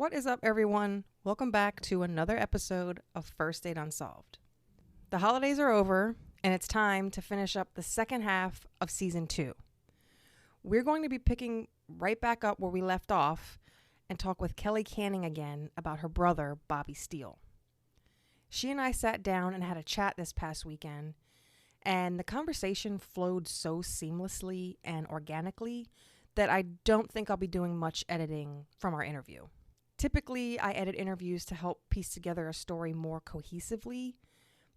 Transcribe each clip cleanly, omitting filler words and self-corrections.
What is up, everyone? Welcome back to another episode of First Date Unsolved. The holidays are over, and it's time to finish up the second half of season 2. We're going to be picking right back up where we left off and talk with Kelly Canning again about her brother, Bobby Steele. She and I sat down and had a chat this past weekend, and the conversation flowed so seamlessly and organically that I don't think I'll be doing much editing from our interview. Typically, I edit interviews to help piece together a story more cohesively,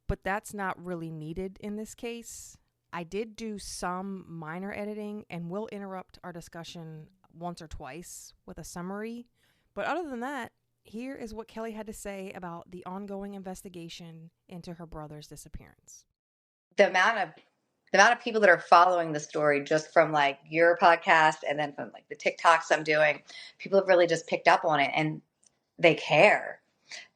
but that's not really needed in this case. I did do some minor editing and will interrupt our discussion once or twice with a summary. But other than that, here is what Kelly had to say about the ongoing investigation into her brother's disappearance. The amount of people that are following the story just from like your podcast and then from like the TikToks I'm doing, people have really just picked up on it and they care.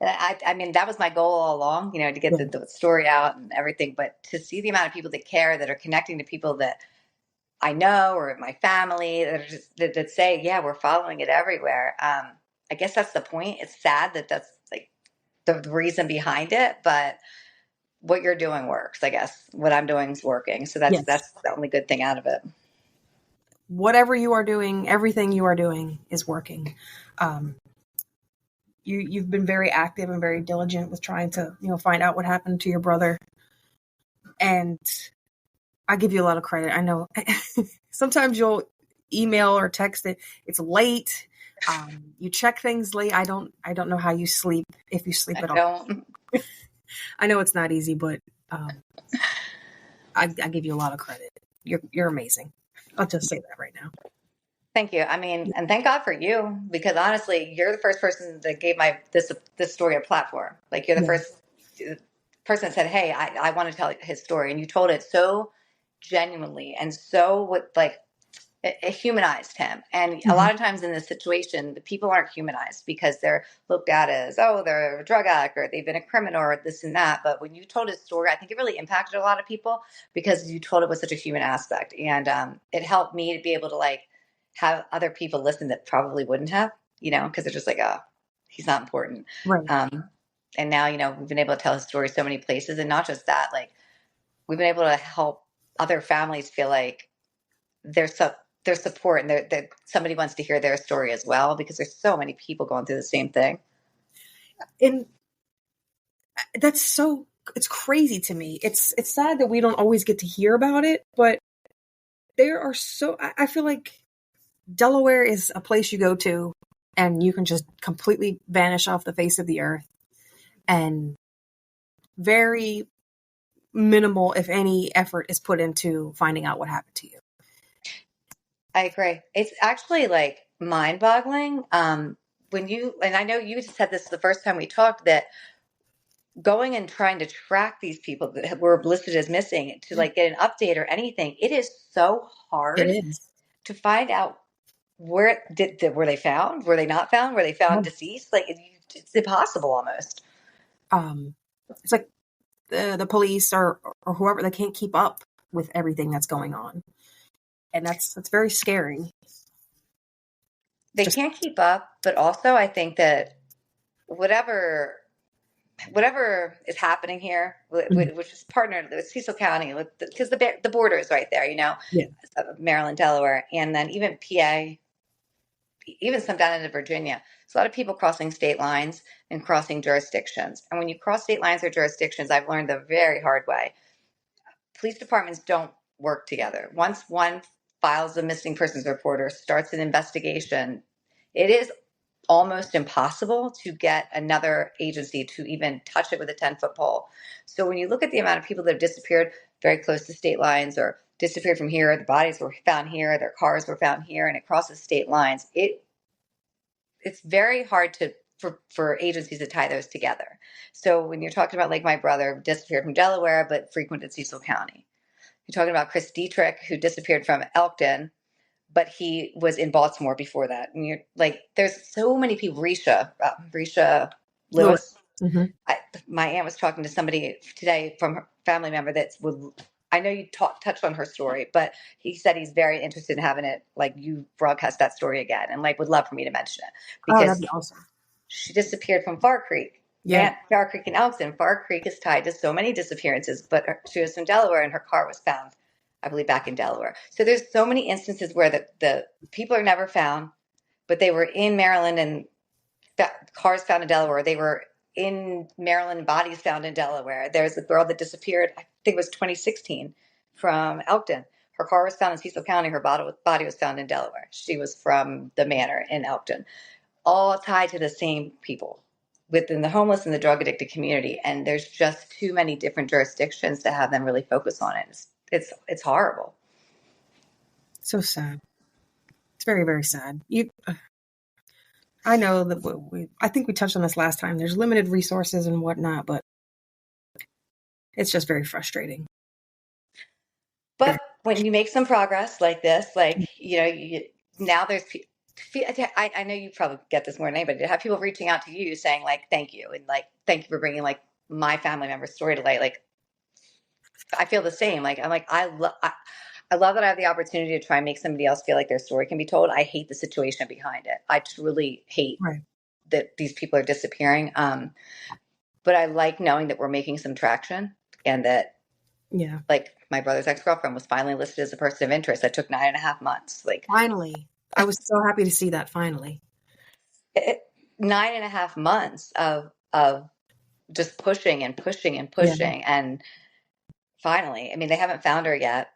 I mean, that was my goal all along, to get the story out and everything. But to see the amount of people that care, that are connecting to people that I know or my family that are just, that say, yeah, we're following it everywhere. I guess that's the point. It's sad that that's like the reason behind it, but what you're doing works. I guess what I'm doing is working. So that's the only good thing out of it. Whatever you are doing, everything you are doing is working. You've been very active and very diligent with trying to, find out what happened to your brother. And I give you a lot of credit. I know sometimes you'll email or text it. It's late. You check things late. I don't know how you sleep, if you sleep at all. I know it's not easy, but I give you a lot of credit. You're amazing. I'll just say that right now. Thank you. I mean, and thank God for you, because honestly, you're the first person that gave this story a platform. Like you're the first person that said, "Hey, I want to tell his story," and you told it so genuinely and so it humanized him. And a lot of times in this situation, the people aren't humanized because they're looked at as, oh, they're a drug addict or they've been a criminal or this and that. But when you told his story, I think it really impacted a lot of people because you told it with such a human aspect. And it helped me to be able to have other people listen that probably wouldn't have, because they're just like, oh, he's not important. Right. And now, we've been able to tell his story so many places. And not just that, we've been able to help other families feel like there's their support and that somebody wants to hear their story as well, because there's so many people going through the same thing. And it's crazy to me. It's sad that we don't always get to hear about it, but I feel like Delaware is a place you go to and you can just completely vanish off the face of the earth, and very minimal, if any, effort is put into finding out what happened to you. I agree. It's actually mind-boggling. And I know you said this the first time we talked, that going and trying to track these people that were listed as missing to get an update or anything, it is so hard to find out were they found? Were they not found? Were they found deceased? It's impossible almost. It's like the police or whoever, they can't keep up with everything that's going on. And that's very scary. They can't keep up, but also I think that whatever is happening here, which is partnered with Cecil County, because the border is right there, Maryland, Delaware, and then even PA, even some down into Virginia. There's a lot of people crossing state lines and crossing jurisdictions. And when you cross state lines or jurisdictions, I've learned the very hard way, police departments don't work together. Once one files a missing persons report or starts an investigation, it is almost impossible to get another agency to even touch it with a 10-foot pole. So when you look at the amount of people that have disappeared very close to state lines or disappeared from here, the bodies were found here, their cars were found here, and it crosses state lines, it's very hard for agencies to tie those together. So when you're talking about my brother disappeared from Delaware but frequented Cecil County. You're talking about Chris Dietrich, who disappeared from Elkton, but he was in Baltimore before that. And you're there's so many people. Risha Lewis. Mm-hmm. My aunt was talking to somebody today from her family member I know you touched on her story, but he said he's very interested in having it, you broadcast that story again, and would love for me to mention it, because that'd be awesome. She disappeared from Far Creek. Yeah. Far Creek in Elkton. Far Creek is tied to so many disappearances, but she was from Delaware and her car was found, I believe, back in Delaware. So there's so many instances where the people are never found, but they were in Maryland and cars found in Delaware. They were in Maryland, bodies found in Delaware. There's a girl that disappeared, I think it was 2016, from Elkton. Her car was found in Cecil County. Her body was found in Delaware. She was from the manor in Elkton, all tied to the same people within the homeless and the drug addicted community. And there's just too many different jurisdictions to have them really focus on it. It's horrible. So sad. It's very, very sad. I know that I think we touched on this last time. There's limited resources and whatnot, but it's just very frustrating. But when you make some progress like this, like, now there's, I know you probably get this more than anybody, to have people reaching out to you saying like, thank you. And like, thank you for bringing like my family member's story to light. Like, I feel the same. Like, I'm like, I love that I have the opportunity to try and make somebody else feel like their story can be told. I hate the situation behind it. I truly hate that these people are disappearing. But I like knowing that we're making some traction and that, like, my brother's ex-girlfriend was finally listed as a person of interest. That took 9.5 months. Like, finally, I was so happy to see that. Finally, 9.5 months of just pushing and pushing and pushing, and finally, I mean, they haven't found her yet,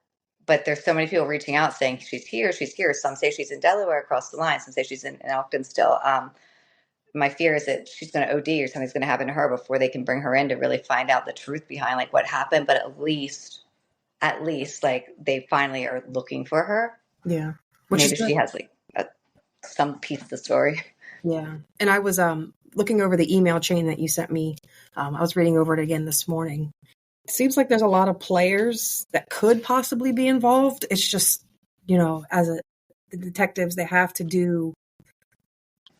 but there's so many people reaching out saying she's here, she's here. Some say she's in Delaware across the line. Some say she's in Elkton still. My fear is that she's going to OD or something's going to happen to her before they can bring her in to really find out the truth behind like what happened. But at least like they finally are looking for her. Yeah. Maybe she has like some piece of the story. Yeah. And I was looking over the email chain that you sent me. I was reading over it again this morning. It seems like there's a lot of players that could possibly be involved. It's just, as the detectives, they have to do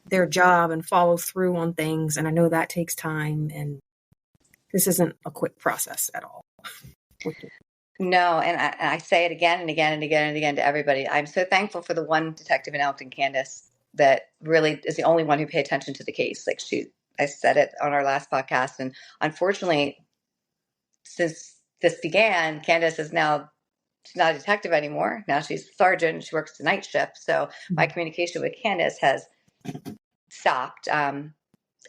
their job and follow through on things. And I know that takes time, and this isn't a quick process at all. No, and I say it again and again and again and again to everybody. I'm so thankful for the one detective in Elkton, Candace, that really is the only one who paid attention to the case. Like I said it on our last podcast, and unfortunately, since this began, Candace is now, she's not a detective anymore. Now she's a sergeant. She works the night shift. So my communication with Candace has stopped.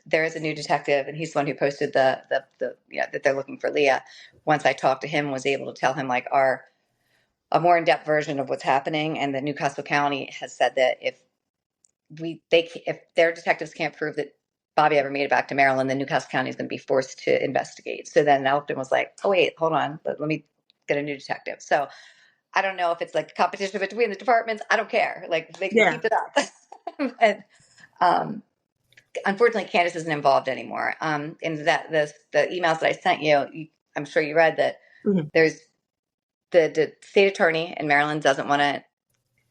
There is a new detective, and he's the one who posted that they're looking for Leah. Once I talked to him, was able to tell him like a more in-depth version of what's happening, and that Newcastle County has said that if their detectives can't prove that Bobby ever made it back to Maryland, then Newcastle County is going to be forced to investigate. So then Elkton was like, oh wait, hold on, let me get a new detective. So I don't know if it's like competition between the departments. I don't care. Like they can keep it up. But, unfortunately, Candace isn't involved anymore. In that the emails that I sent you, I'm sure you read that there's the state attorney in Maryland doesn't want to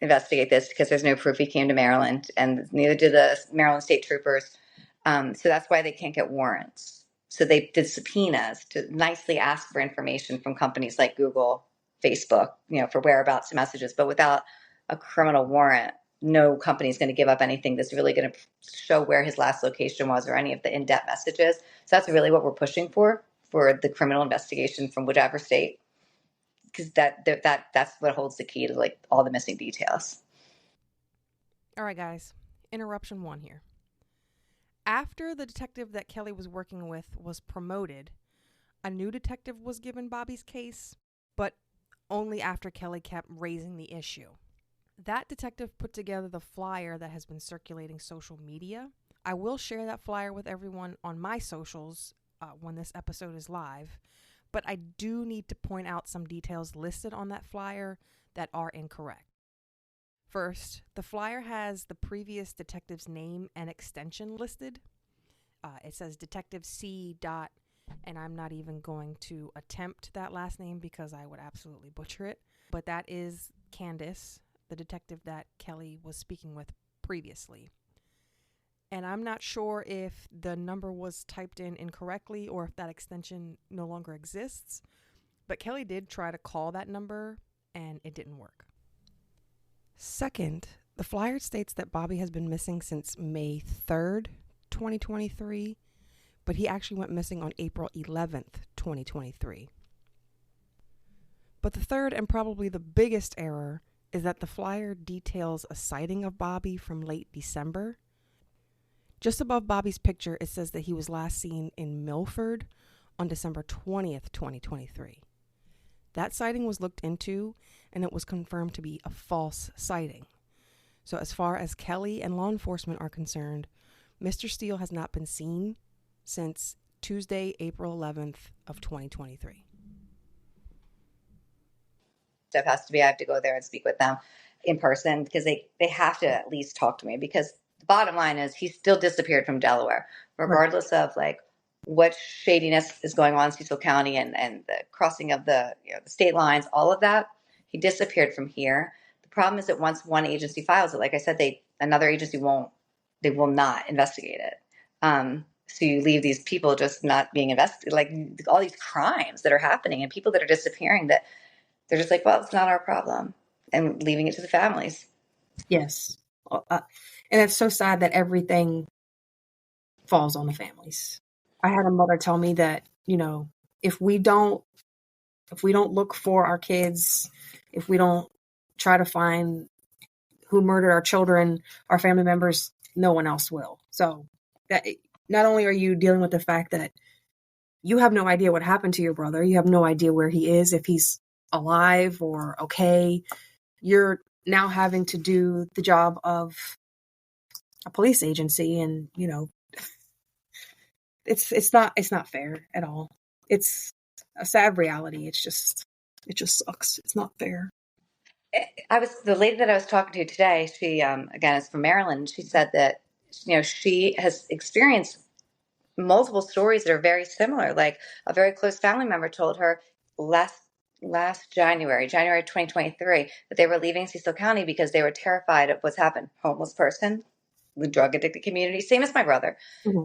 investigate this because there's no proof he came to Maryland, and neither do the Maryland state troopers. So that's why they can't get warrants. So they did subpoenas to nicely ask for information from companies like Google, Facebook, for whereabouts and messages, but without a criminal warrant, no company is going to give up anything that's really going to show where his last location was or any of the in-depth messages. So that's really what we're pushing for the criminal investigation from whichever state, because that's what holds the key to like all the missing details. All right, guys. Interruption 1 here. After the detective that Kelly was working with was promoted, a new detective was given Bobby's case, but only after Kelly kept raising the issue. That detective put together the flyer that has been circulating social media. I will share that flyer with everyone on my socials when this episode is live, but I do need to point out some details listed on that flyer that are incorrect. First, the flyer has the previous detective's name and extension listed. It says Detective C. And I'm not even going to attempt that last name because I would absolutely butcher it. But that is Candace, the detective that Kelly was speaking with previously. And I'm not sure if the number was typed in incorrectly or if that extension no longer exists. But Kelly did try to call that number and it didn't work. Second, the flyer states that Bobby has been missing since May 3rd, 2023, but he actually went missing on April 11th, 2023. But the third and probably the biggest error is that the flyer details a sighting of Bobby from late December. Just above Bobby's picture, it says that he was last seen in Milford on December 20th, 2023. That sighting was looked into, and it was confirmed to be a false sighting. So as far as Kelly and law enforcement are concerned, Mr. Steele has not been seen since Tuesday, April 11th of 2023. Step has to be, I have to go there and speak with them in person because they have to at least talk to me, because the bottom line is he still disappeared from Delaware, regardless of like what shadiness is going on in Cecil County and the crossing of the state lines, all of that. He disappeared from here. The problem is that once one agency files it, like I said, another agency will not investigate it. So you leave these people just not being investigated, like all these crimes that are happening and people that are disappearing that they're just like, well, it's not our problem, and leaving it to the families. Yes. And it's so sad that everything falls on the families. I had a mother tell me that, if we don't look for our kids, if we don't try to find who murdered our children, our family members, no one else will. So that not only are you dealing with the fact that you have no idea what happened to your brother, you have no idea where he is, if he's alive or okay, you're now having to do the job of a police agency, and it's not fair at all. It's a sad reality. It just sucks. It's not fair. The lady that I was talking to today, she again is from Maryland. She said that she has experienced multiple stories that are very similar. Like a very close family member told her last January 2023, that they were leaving Cecil County because they were terrified of what's happened. Homeless person, the drug addicted community, same as my brother. Mm-hmm.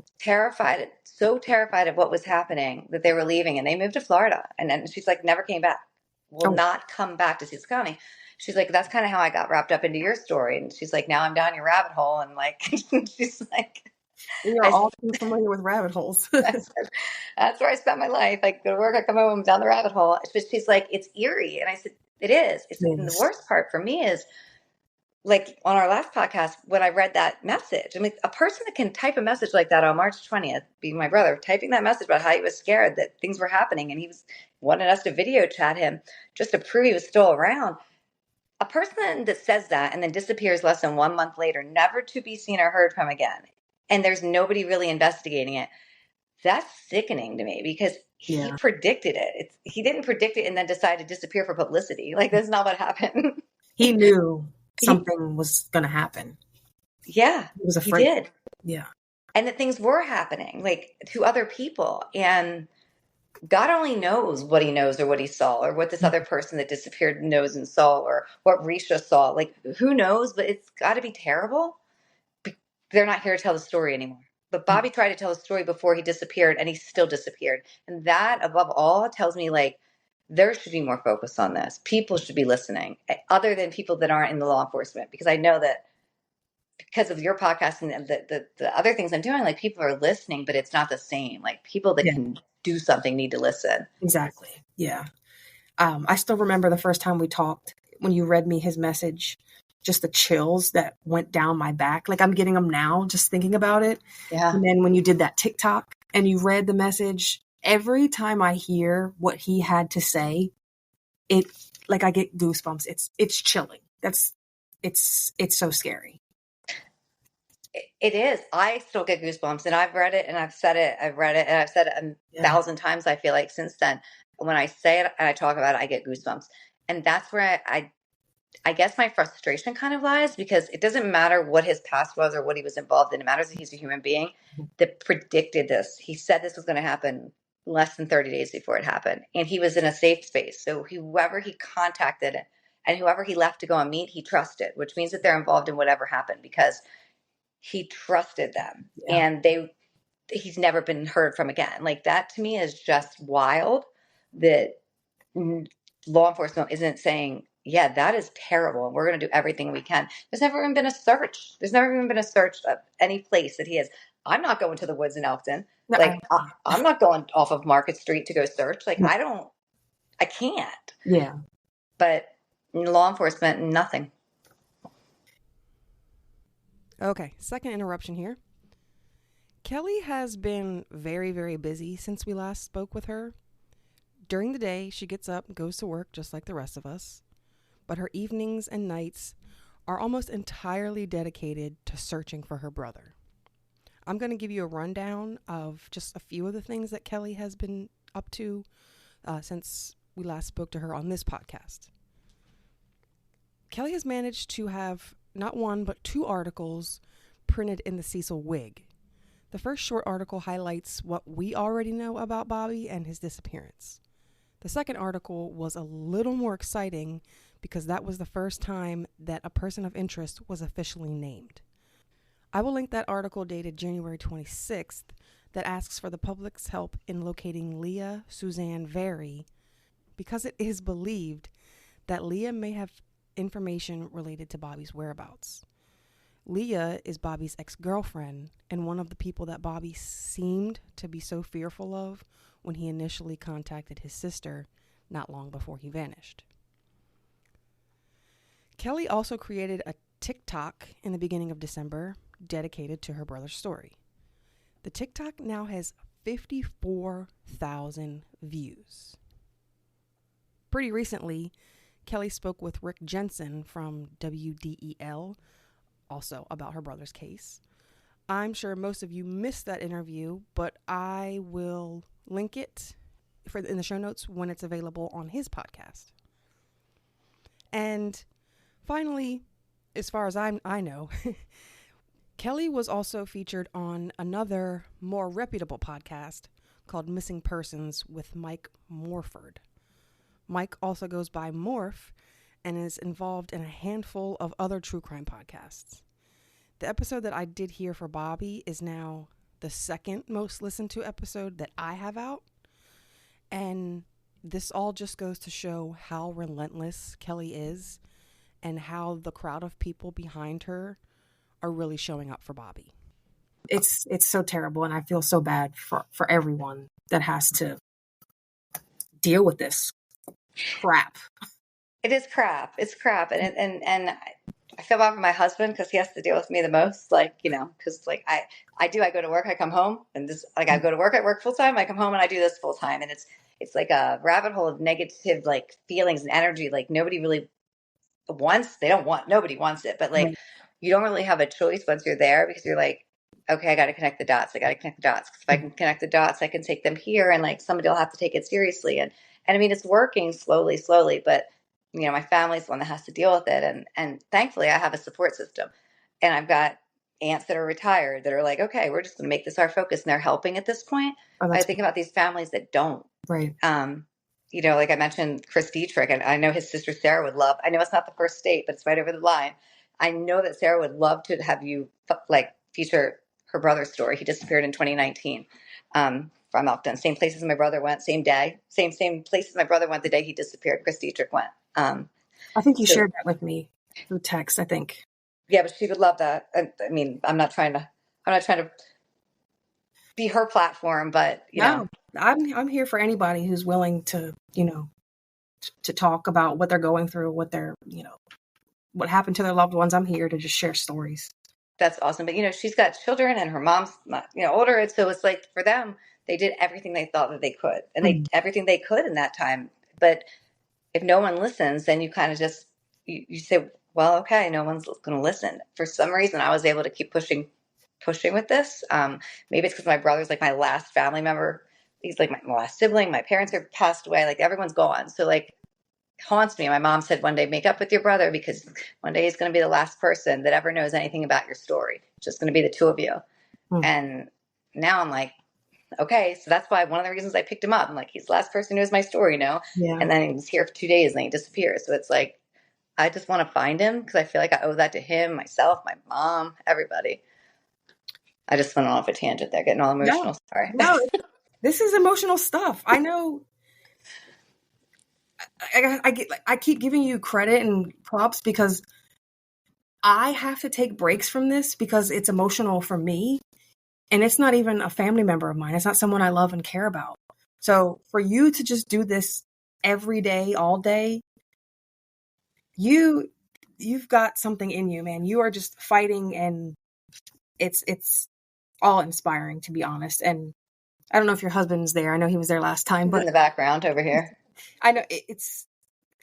So terrified of what was happening that they were leaving, and they moved to Florida. And then she's like, never came back. Will not come back to Cecil County. She's like, that's kind of how I got wrapped up into your story. And she's like, now I'm down your rabbit hole. And like, she's like, we are all familiar with rabbit holes. That's where I spent my life. I go to work, I come home, I'm down the rabbit hole. But she's like, it's eerie. And I said, it is. And the worst part for me is, like on our last podcast, when I read that message, I mean, a person that can type a message like that on March 20th, being my brother, typing that message about how he was scared that things were happening and he wanted us to video chat him just to prove he was still around. A person that says that and then disappears less than 1 month later, never to be seen or heard from again, and there's nobody really investigating it, that's sickening to me, because he predicted it. He didn't predict it and then decide to disappear for publicity. Like, that's not what happened. He knew something was going to happen. Yeah. He was afraid. He did. Yeah. And that things were happening, like, to other people. And God only knows what he knows or what he saw, or what this other person that disappeared knows and saw, or what Risha saw. Like, who knows? But it's got to be terrible. They're not here to tell the story anymore. But Bobby tried to tell a story before he disappeared, and he still disappeared. And that, above all, tells me, like, there should be more focus on this. People should be listening, other than people that aren't in the law enforcement. Because I know that because of your podcast and the other things I'm doing, like, people are listening, but it's not the same. Like, people that can do something need to listen. Exactly. Yeah. I still remember the first time we talked, when you read me his message, just the chills that went down my back. Like, I'm getting them now just thinking about it. Yeah. And then when you did that TikTok and you read the message, every time I hear what he had to say, I get goosebumps. It's chilling. It's so scary. It is. I still get goosebumps, and I've read it and I've said it. I've read it and I've said it 1,000 times, I feel like, since then. When I say it and I talk about it, I get goosebumps. And that's where I guess my frustration kind of lies, because it doesn't matter what his past was or what he was involved in. It matters that he's a human being that predicted this. He said this was going to happen less than 30 days before it happened. And he was in a safe space. So whoever he contacted and whoever he left to go and meet, he trusted, which means that they're involved in whatever happened, because he trusted them. Yeah. And he's never been heard from again. Like, that to me is just wild, that law enforcement isn't saying, yeah, that is terrible, and we're going to do everything we can. There's never even been a search. There's never even been a search of any place that he is. I'm not going to the woods in Elkton. No, Like, I'm not going off of Market Street to go search. Like, no. I can't. Yeah. But law enforcement, nothing. Okay, second interruption here. Kelly has been very, very busy since we last spoke with her. During the day, she gets up and goes to work just like the rest of us. But her evenings and nights are almost entirely dedicated to searching for her brother. I'm going to give you a rundown of just a few of the things that Kelly has been up to since we last spoke to her on this podcast. Kelly has managed to have not one, but 2 articles printed in the Cecil Whig. The first short article highlights what we already know about Bobby and his disappearance. The second article was a little more exciting because that was the first time that a person of interest was officially named. I will link that article dated January 26th that asks for the public's help in locating Leah Suzanne Very because it is believed that Leah may have information related to Bobby's whereabouts. Leah is Bobby's ex-girlfriend and one of the people that Bobby seemed to be so fearful of when he initially contacted his sister not long before he vanished. Kelly also created a TikTok in the beginning of December dedicated to her brother's story. The TikTok now has 54,000 views. Pretty recently, Kelly spoke with Rick Jensen from WDEL, also about her brother's case. I'm sure most of you missed that interview, but I will link it in the show notes when it's available on his podcast. And finally, as far as I know, Kelly was also featured on another more reputable podcast called Missing Persons with Mike Morford. Mike also goes by Morph and is involved in a handful of other true crime podcasts. The episode that I did here for Bobby is now the second most listened to episode that I have out. And this all just goes to show how relentless Kelly is and how the crowd of people behind her are really showing up for Bobby. It's so terrible, and I feel so bad for everyone that has to deal with this crap. It is crap. It's crap. And I feel bad for my husband because he has to deal with me the most. Like, because like I go to work, I come home, and this, like, I go to work, I work full time, I come home and I do this full time. And it's like a rabbit hole of negative, like, feelings and energy. Like, nobody really nobody wants it, but like, Right. you don't really have a choice once you're there because you're like, okay, I got to connect the dots. I got to connect the dots. Cause if I can connect the dots, I can take them here, and like somebody will have to take it seriously. And I mean, it's working slowly, but my family's the one that has to deal with it. And thankfully I have a support system, and I've got aunts that are retired that are like, okay, we're just going to make this our focus. And they're helping at this point. Oh, I think about these families that don't. Right. Like I mentioned, Chris Dietrich, and I know his sister Sarah would love. I know it's not the first state, but it's right over the line. I know that Sarah would love to have you like feature her brother's story. He disappeared in 2019 from Elkton. Same places my brother went, same day, same places my brother went the day he disappeared. Chris Dietrich went. I think you shared that with me through text, I think. Yeah, but she would love that. I mean, I'm not trying to be her platform, but No, I'm here for anybody who's willing to, to talk about what they're going through, what they're, what happened to their loved ones. I'm here to just share stories. That's awesome. But, she's got children, and her mom's not, older. And so it's like, for them, they did everything they thought that they could, and they everything they could in that time. But if no one listens, then you kind of just, you say, well, okay, no one's going to listen. For some reason, I was able to keep pushing with this. Maybe it's because my brother's like my last family member. He's like my last sibling. My parents are passed away. Like, everyone's gone. So like, haunts me. My mom said one day, make up with your brother, because one day he's going to be the last person that ever knows anything about your story. It's just going to be the two of you. And now I'm like, okay, so that's why one of the reasons I picked him up. I'm like, he's the last person who knows my story, Yeah. And then he was here for 2 days and then he disappears. So it's like, I just want to find him because I feel like I owe that to him, myself, my mom, everybody. I just went off a tangent there, getting all emotional. No, Sorry. No, this is emotional stuff. I know. I keep giving you credit and props because I have to take breaks from this because it's emotional for me. And it's not even a family member of mine. It's not someone I love and care about. So for you to just do this every day, all day, you've got something in you, man. You are just fighting, and it's all inspiring, to be honest. And I don't know if your husband's there. I know he was there last time, He's but in the background over here. I know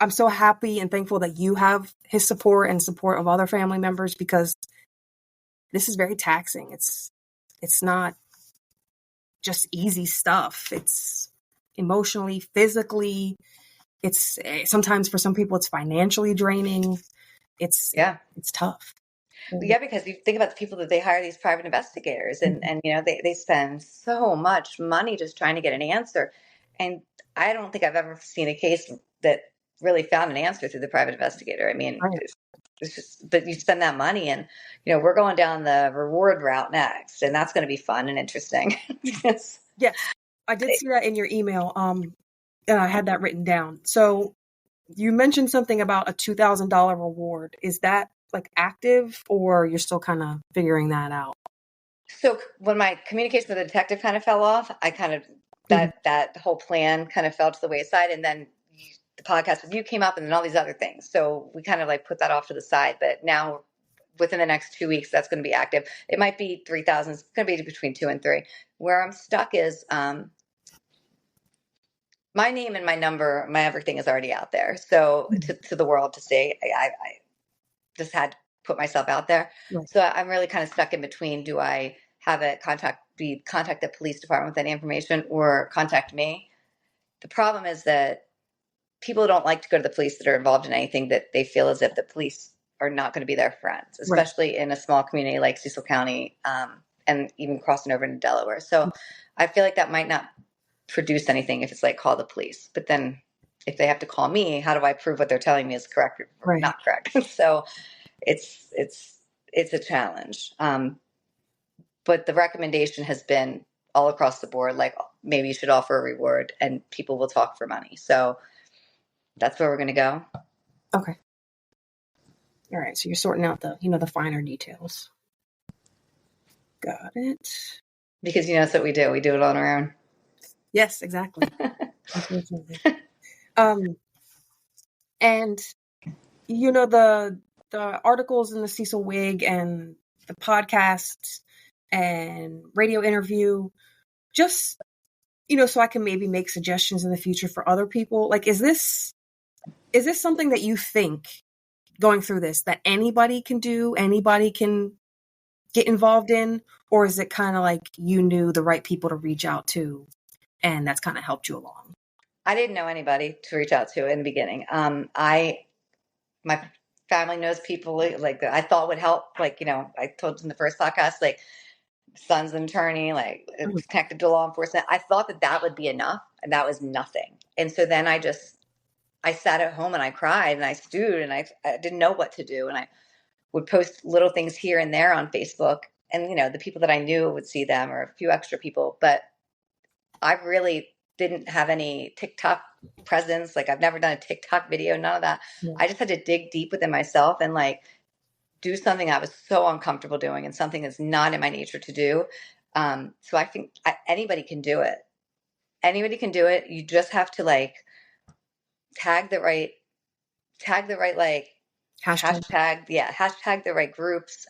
I'm so happy and thankful that you have his support and support of other family members, because this is very taxing. It's not just easy stuff. It's emotionally, physically. It's sometimes for some people it's financially draining. It's tough. Yeah, because you think about the people that they hire, these private investigators, and they spend so much money just trying to get an answer. And I don't think I've ever seen a case that really found an answer through the private investigator. I mean, Right. it's just, but you spend that money, and we're going down the reward route next, and that's going to be fun and interesting. Yes, I did see that in your email. And I had that written down. So you mentioned something about a $2,000 reward. Is that like active, or you're still kind of figuring that out? So when my communication with the detective kind of fell off, I kind of that whole plan kind of fell to the wayside, and then the podcast with you came up, and then all these other things. So we kind of like put that off to the side. But now, within the next 2 weeks, that's going to be active. It might be 3,000. It's going to be between 2 and 3. Where I'm stuck is my name and my number, my everything is already out there. So to the world to see, I just had to put myself out there. Right. So I'm really kind of stuck in between. Do I have it contact the police department with any information, or contact me? The problem is that people don't like to go to the police that are involved in anything that they feel as if the police are not going to be their friends, especially in a small community like Cecil County, and even crossing over into Delaware. So I feel like that might not produce anything if it's like, call the police. But then if they have to call me, how do I prove what they're telling me is correct or not correct? So it's a challenge. But the recommendation has been all across the board, like maybe you should offer a reward and people will talk for money. So that's where we're going to go. Okay. All right. So you're sorting out the finer details. Got it. Because that's what we do. We do it on our own. Yes, exactly. Unfortunately. And the articles in the Cecil Wig and the podcast and radio interview, just so I can maybe make suggestions in the future for other people. Like, is this something that you think, going through this, that anybody can do, anybody can get involved in, or is it kind of like you knew the right people to reach out to, and that's kind of helped you along? I didn't know anybody to reach out to in the beginning. My family knows people like that I thought would help. Like, I told in the first podcast, like, son's an attorney, like connected to law enforcement. I thought that would be enough, and that was nothing. And so then I sat at home and I cried and I stewed, and I didn't know what to do. And I would post little things here and there on Facebook, and the people that I knew would see them, or a few extra people. But I really didn't have any TikTok presence. Like, I've never done a TikTok video, none of that. Yeah. I just had to dig deep within myself and like do something I was so uncomfortable doing, and something that's not in my nature to do. So I think anybody can do it. Anybody can do it. You just have to like tag the right like hashtag the right groups.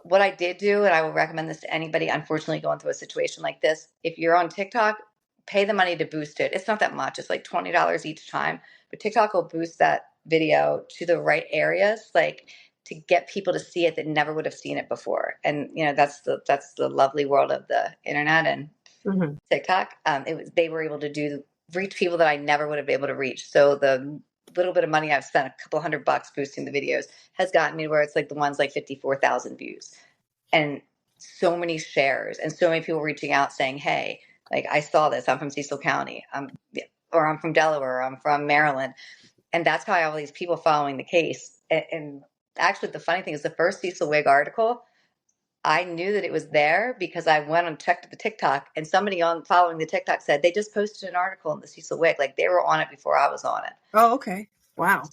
What I did do, and I will recommend this to anybody unfortunately going through a situation like this, if you're on TikTok, pay the money to boost it. It's not that much. It's like $20 each time, but TikTok will boost that video to the right areas, like to get people to see it that never would have seen it before. And that's the lovely world of the internet and TikTok. They were able to reach people that I never would have been able to reach. So the little bit of money I've spent, a couple $100 boosting the videos, has gotten me where it's like the ones like 54,000 views and so many shares and so many people reaching out saying, hey, like, I saw this, I'm from Cecil County, or I'm from Delaware, or I'm from Maryland. And that's how I have all these people following the case. And actually the funny thing is, the first Cecil Wig article, I knew that it was there because I went and checked the TikTok, and somebody on following the TikTok said they just posted an article in the Cecil Wig. Like, they were on it before I was on it. Oh, okay. Wow.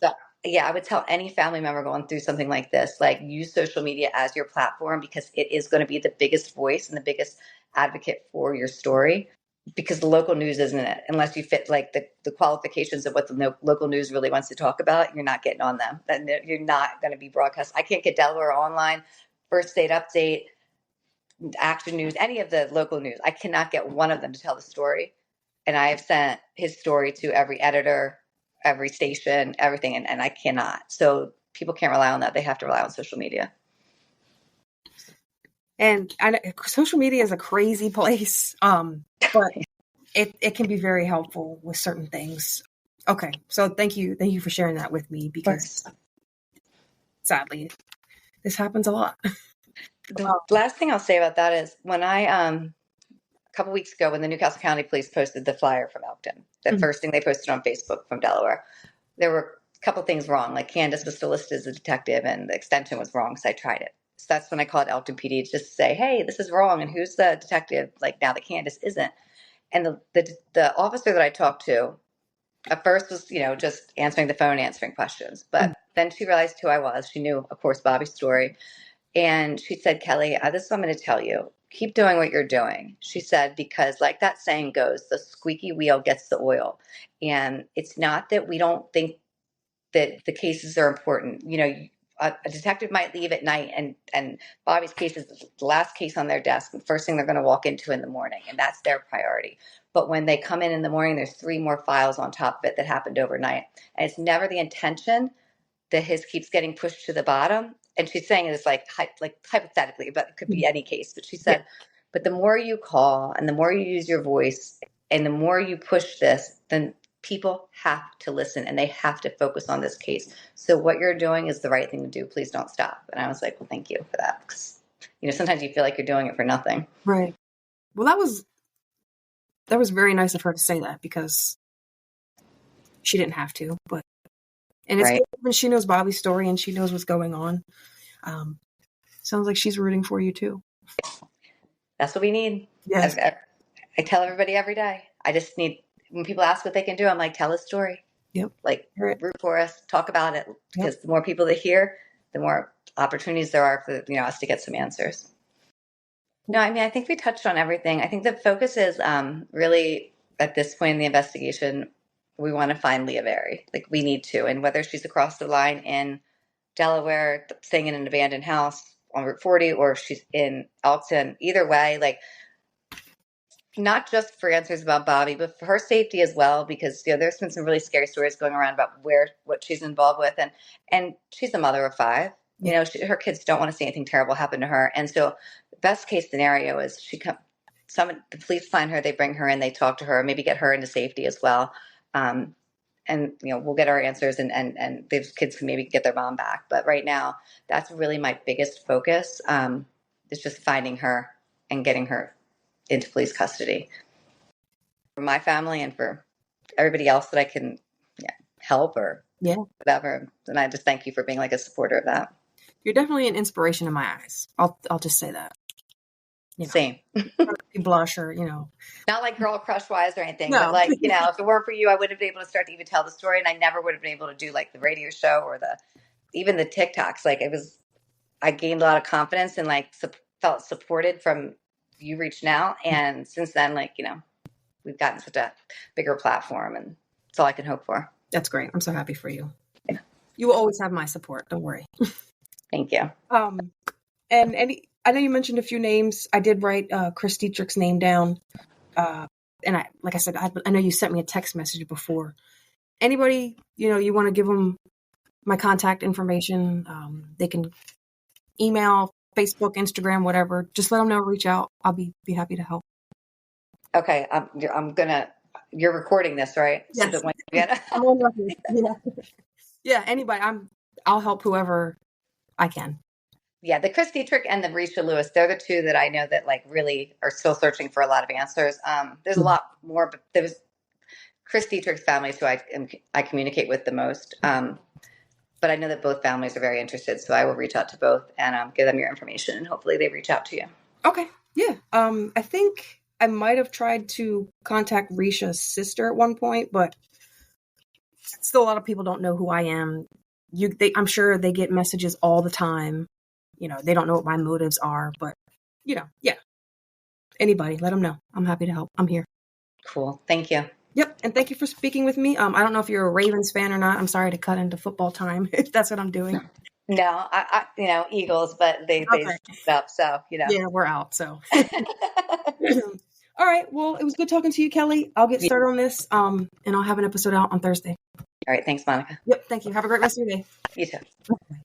yeah, I would tell any family member going through something like this, like use social media as your platform because it is going to be the biggest voice and the biggest advocate for your story because the local news isn't it. Unless you fit like the qualifications of what the local news really wants to talk about, you're not getting on them. And you're not going to be broadcast. I can't get Delaware Online, First State Update, Action News, any of the local news. I cannot get one of them to tell the story. And I have sent his story to every editor, every station, everything, and I cannot. So people can't rely on that. They have to rely on social media. And I know social media is a crazy place, but it can be very helpful with certain things. Okay, so thank you for sharing that with me because sadly, this happens a lot. The last thing I'll say about that is when I a couple weeks ago when the Newcastle County Police posted the flyer from Elkton, the first thing they posted on Facebook from Delaware, there were a couple things wrong. Like Candace was still listed as a detective and the extension was wrong, so I tried it. So that's when I called Elkton PD to just say, hey, this is wrong, and who's the detective? Like now that Candace isn't. And the officer that I talked to at first was, just answering the phone, answering questions. But then she realized who I was. She knew, of course, Bobby's story. And she said, Kelly, this is what I'm going to tell you. Keep doing what you're doing. She said, because like that saying goes, the squeaky wheel gets the oil. And it's not that we don't think that the cases are important. A detective might leave at night and Bobby's case is the last case on their desk, the first thing they're going to walk into in the morning, and that's their priority. But when they come in the morning, there's 3 more files on top of it that happened overnight. And it's never the intention that his keeps getting pushed to the bottom. And she's saying it's like hypothetically, but it could be any case. But she said, but the more you call and the more you use your voice and the more you push this, then people have to listen and they have to focus on this case. So what you're doing is the right thing to do. Please don't stop. And I was like, well, thank you for that. Because, sometimes you feel like you're doing it for nothing. Right. Well, that was very nice of her to say that because she didn't have to, but and it's Right. good when she knows Bobby's story and she knows what's going on. Sounds like she's rooting for you too. That's what we need. Yes. I tell everybody every day. I just need, when people ask what they can do, I'm like, tell a story. Yep. Like, root for us, talk about it. Because the more people that hear, the more opportunities there are for us to get some answers. No, I mean, I think we touched on everything. I think the focus is really, at this point in the investigation, we want to find Leah Berry. Like, we need to. And whether she's across the line in Delaware, staying in an abandoned house on Route 40, or if she's in Elkton, either way, like, not just for answers about Bobby, but for her safety as well, because there's been some really scary stories going around about what she's involved with, and she's a mother of 5. Her kids don't want to see anything terrible happen to her, and so the best case scenario is the police find her, they bring her in, they talk to her, maybe get her into safety as well, and we'll get our answers, and these kids can maybe get their mom back. But right now, that's really my biggest focus, is just finding her and getting her into police custody for my family and for everybody else that I can help or whatever. And I just thank you for being like a supporter of that. You're definitely an inspiration in my eyes. I'll just say that. Same. You blush or, Not like girl crush wise or anything, No. but like, if it weren't for you, I wouldn't have been able to start to even tell the story. And I never would have been able to do like the radio show or even the TikToks. Like I gained a lot of confidence and like felt supported from you reached out, and since then, like, we've gotten such a bigger platform, and that's all I can hope for. That's great. I'm so happy for you. Yeah. You will always have my support. Don't worry. Thank you. And I know you mentioned a few names. I did write Chris Dietrich's name down. And like I said, I know you sent me a text message before. Anybody, you want to give them my contact information, they can email, Facebook, Instagram, whatever. Just let them know, reach out. I'll be happy to help. Okay. You're recording this, right? Yes. So that I'm on record. Yeah, anybody. I'll help whoever I can. Yeah, the Chris Dietrich and the Risha Lewis, they're the 2 that I know that like really are still searching for a lot of answers. There's a lot more, but there's Chris Dietrich's family who I communicate with the most. But I know that both families are very interested, so I will reach out to both and give them your information, and hopefully they reach out to you. Okay. Yeah. I think I might have tried to contact Risha's sister at one point, but still a lot of people don't know who I am. I'm sure they get messages all the time. They don't know what my motives are, but yeah. Anybody, let them know. I'm happy to help. I'm here. Cool. Thank you. Yep. And thank you for speaking with me. I don't know if you're a Ravens fan or not. I'm sorry to cut into football time if that's what I'm doing. No, I Eagles, but they screwed up. So, Yeah, we're out. So, all right. Well, it was good talking to you, Kelly. I'll get started on this. And I'll have an episode out on Thursday. All right. Thanks, Monica. Yep. Thank you. Have a great rest of your day. You too. Okay.